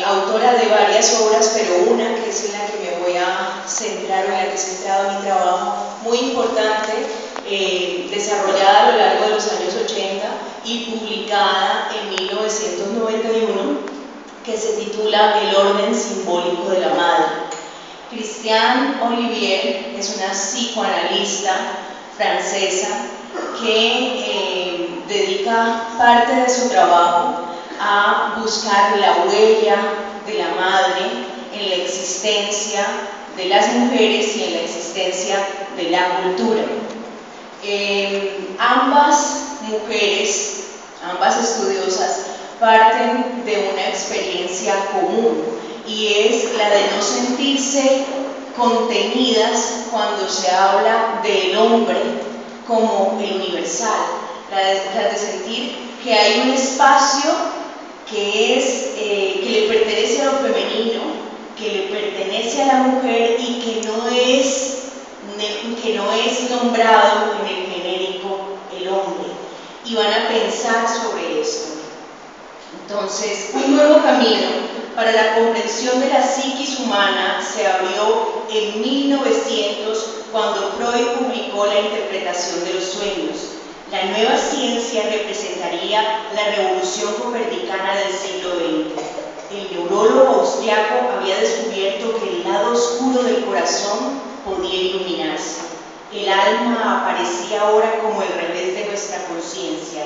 autora de varias obras, pero una que es en la que me voy a centrar, o en la que he centrado mi trabajo, muy importante, desarrollada a lo largo de los años 80 y publicada en 1991, que se titula El orden simbólico de la madre. Christiane Olivier es una psicoanalista francesa que dedica parte de su trabajo a buscar la huella de la madre en la existencia de las mujeres y en la existencia de la cultura. Ambas mujeres, ambas estudiosas, parten de una experiencia común, y es la de no sentirse contenidas cuando se habla del hombre como el universal, la de sentir que hay un espacio que le pertenece a lo femenino, que le pertenece a la mujer y que no es nombrado en el genérico el hombre, y van a pensar sobre esto. Entonces, un nuevo camino para la comprensión de la psiquis humana se abrió en 1900, cuando Freud publicó La interpretación de los sueños. La nueva ciencia representaría la revolución copernicana del siglo XX. El neurólogo austriaco había descubierto que el lado oscuro del corazón podía iluminarse. El alma aparecía ahora como el revés de nuestra conciencia,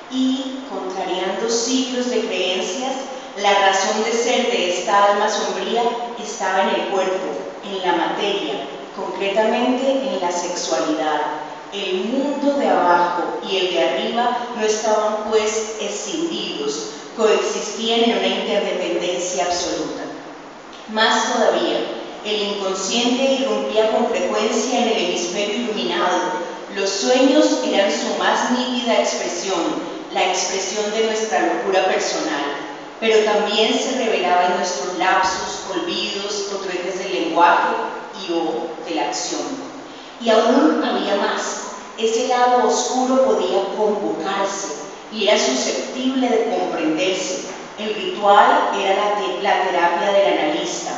y, contrariando siglos de creencias, la razón de ser de esta alma sombría estaba en el cuerpo, en la materia, concretamente en la sexualidad. El mundo de abajo y el de arriba no estaban pues escindidos, coexistían en una interdependencia absoluta. Más todavía, el inconsciente irrumpía con frecuencia en el hemisferio iluminado. Los sueños eran su más nítida expresión, la expresión de nuestra locura personal, pero también se revelaba en nuestros lapsus, olvidos o trueques del lenguaje y o de la acción. Y aún había más. Ese lado oscuro podía convocarse y era susceptible de comprenderse. El ritual era la terapia del analista.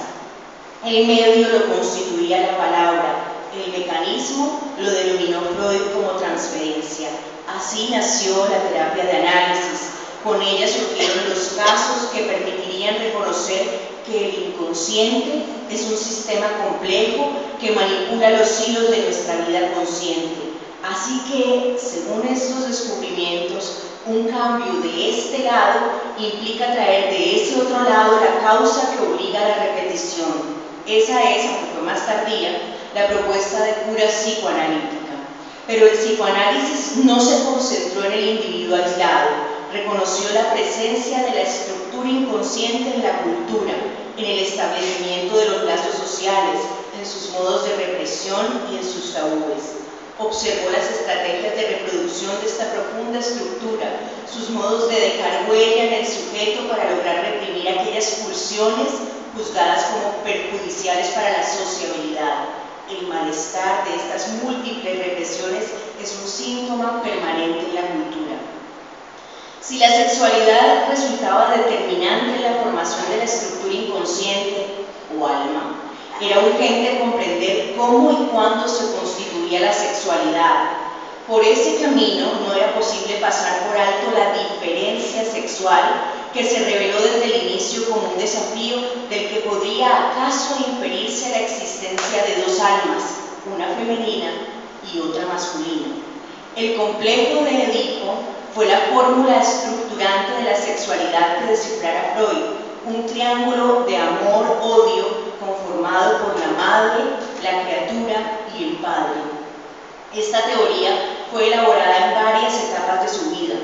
El medio lo constituía la palabra. El mecanismo lo denominó Freud como transferencia. Así nació la terapia de análisis. Con ella surgieron los casos que permitirían reconocer que el inconsciente es un sistema complejo que manipula los hilos de nuestra vida consciente. Así que, según estos descubrimientos, un cambio de este lado implica traer de ese otro lado la causa que obliga a la repetición. Esa es, aunque fue más tardía, la propuesta de cura psicoanalítica. Pero el psicoanálisis no se concentró en el individuo aislado, reconoció la presencia de la estructura inconsciente en la cultura, en el establecimiento de los lazos sociales, en sus modos de represión y en sus tabúes. Observó las estrategias de reproducción de esta profunda estructura, sus modos de dejar huella en el sujeto para lograr reprimir aquellas pulsiones juzgadas como perjudiciales para la sociabilidad. El malestar de estas múltiples represiones es un síntoma permanente en la cultura. Si la sexualidad resultaba determinante en la formación de la estructura inconsciente o alma, era urgente comprender cómo y cuándo se constituía la sexualidad. Por ese camino no era posible pasar por alto la diferencia sexual, que se reveló desde el inicio como un desafío del que podría acaso inferirse la existencia de dos almas, una femenina y otra masculina. El complejo de Edipo fue la fórmula estructurante de la sexualidad que descifrara Freud, un triángulo de amor-odio conformado por la madre, la criatura y el padre. Esta teoría fue elaborada en varias etapas de su vida.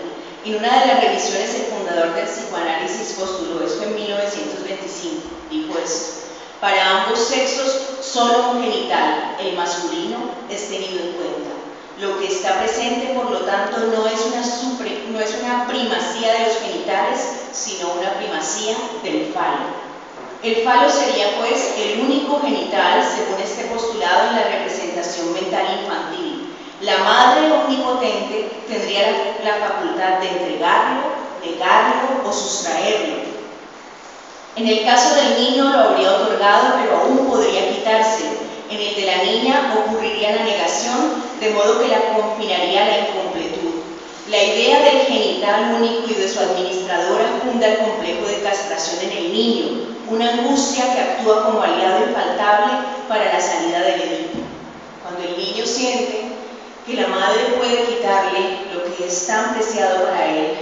En una de las revisiones, el fundador del psicoanálisis postuló esto en 1925. Dijo esto: para ambos sexos, solo un genital, el masculino, es tenido en cuenta. Lo que está presente, por lo tanto, no es una primacía de los genitales, sino una primacía del falo. El falo sería, pues, el único genital, según este postulado, en la representación mental infantil. La madre omnipotente tendría la facultad de entregarlo, negarlo o sustraerlo. En el caso del niño lo habría otorgado, pero aún podría quitárselo. En el de la niña ocurriría la negación, de modo que la confinaría a la incompletud. La idea del genital único y de su administradora funda el complejo de castración en el niño, una angustia que actúa como aliado infaltable para la salida del Edipo. Cuando el niño siente que la madre puede quitarle lo que es tan preciado para él,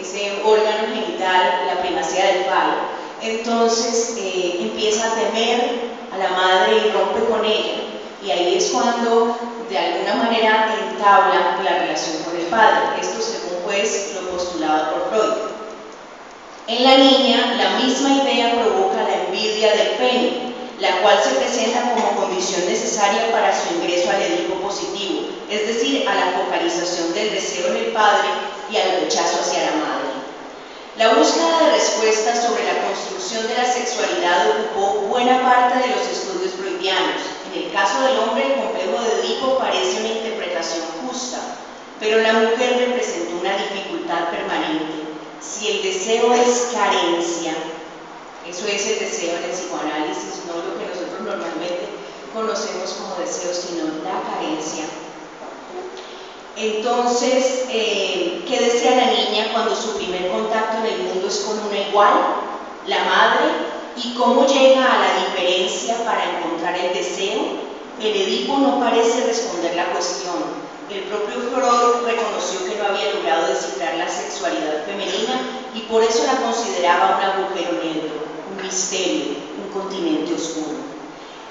ese órgano genital, la primacía del falo, entonces empieza a temer a la madre y rompe con ella. Y ahí es cuando de alguna manera entabla la relación con el padre. Esto según pues lo postulado por Freud. En la niña, la misma idea provoca la envidia del pene, la cual se presenta como condición necesaria para su ingreso al Edipo positivo, es decir, a la focalización del deseo en el padre y al rechazo hacia la madre. La búsqueda de respuestas sobre la construcción de la sexualidad ocupó buena parte de los estudios freudianos. En el caso del hombre, el complejo de Edipo parece una interpretación justa, pero la mujer representó una dificultad permanente. Si el deseo es carencia, eso es el deseo en el psicoanálisis, no lo que nosotros normalmente conocemos como deseo, sino la carencia. Entonces, ¿qué desea la niña cuando su primer contacto en el mundo es con una igual, la madre? ¿Y cómo llega a la diferencia para encontrar el deseo? El Edipo no parece responder la cuestión. El propio Freud reconoció que no había logrado descifrar la sexualidad femenina y por eso la consideraba un agujero negro, un misterio, un continente oscuro.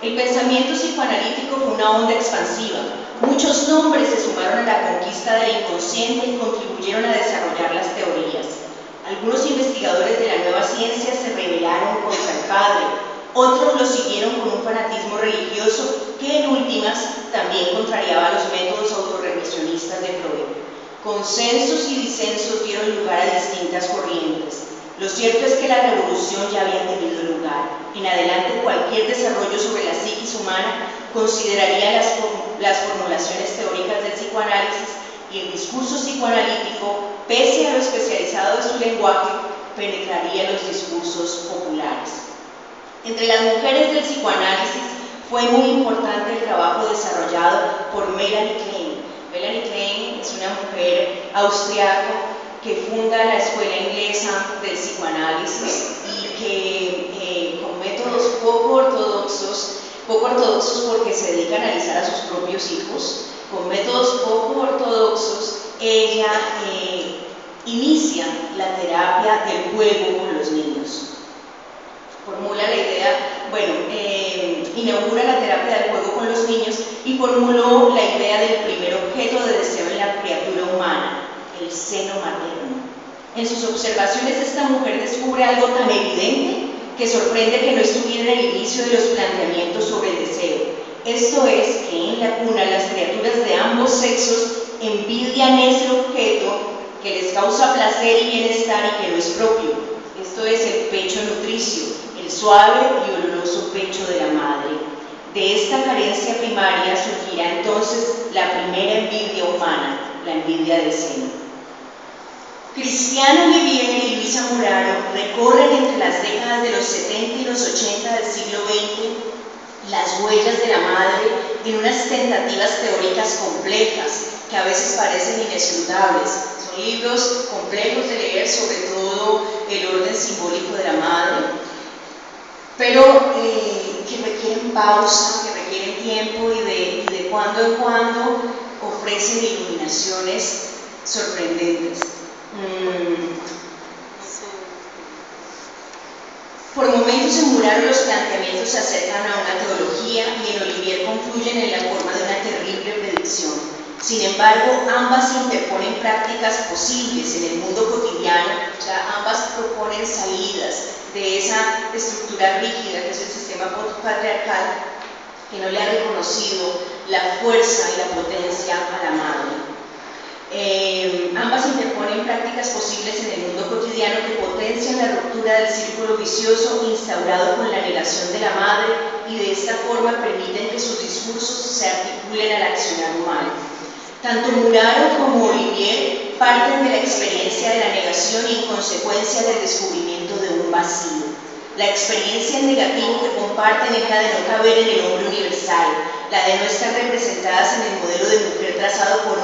El pensamiento psicoanalítico fue una onda expansiva. Muchos nombres se sumaron a la conquista del inconsciente y contribuyeron a desarrollar las teorías. Algunos investigadores de la nueva ciencia se rebelaron contra el padre, otros lo siguieron con un fanatismo religioso que en últimas también contrariaba los métodos autorrevisionistas de Freud. Consensos y disensos dieron lugar a distintas corrientes. Lo cierto es que la revolución ya había tenido lugar. En adelante, cualquier desarrollo sobre la psiquis humana consideraría las formulaciones teóricas del psicoanálisis y el discurso psicoanalítico, pese a lo especializado de su lenguaje, penetraría los discursos populares. Entre las mujeres del psicoanálisis fue muy importante el trabajo desarrollado por Melanie Klein. Melanie Klein es una mujer austriaca que funda la escuela inglesa del psicoanálisis y que con métodos poco ortodoxos porque se dedica a analizar a sus propios hijos, con métodos poco ortodoxos, ella inicia la terapia del juego con los niños. Formula la idea, inaugura la terapia del juego con los niños y formuló la idea del primer objeto de deseo en la criatura humana, el seno materno. En sus observaciones, esta mujer descubre algo tan evidente que sorprende que no estuviera en el inicio de los planteamientos sobre el deseo. Esto es que en la cuna las criaturas de ambos sexos envidian ese objeto que les causa placer y bienestar y que no es propio. Esto es el pecho nutricio, el suave y oloroso pecho de la madre. De esta carencia primaria surgirá entonces la primera envidia humana, la envidia del seno. Cristiano Olivier y Luisa Muraro recorren entre las décadas de los 70 y los 80 del siglo XX las huellas de la madre en unas tentativas teóricas complejas que a veces parecen inescrutables. Son libros complejos de leer, sobre todo el orden simbólico de la madre, pero que requieren pausa, que requieren tiempo y de cuando en cuando ofrecen iluminaciones sorprendentes. Por momentos en Muraro los planteamientos se acercan a una teología y en Olivier confluyen en la forma de una terrible predicción. Sin embargo, ambas interponen prácticas posibles en el mundo cotidiano, o sea, ambas proponen salidas de esa estructura rígida que es el sistema patriarcal que no le ha reconocido la fuerza y la potencia a la madre. Ambas interponen prácticas posibles en el mundo cotidiano que potencian la ruptura del círculo vicioso instaurado con la negación de la madre y de esta forma permiten que sus discursos se articulen al accionar humano. Tanto Muraro como Olivier parten de la experiencia de la negación y en consecuencia del descubrimiento de un vacío. La experiencia en negativo que comparten es la de no caber en el hombre universal, la de no estar representadas en el modelo de mujer trazado por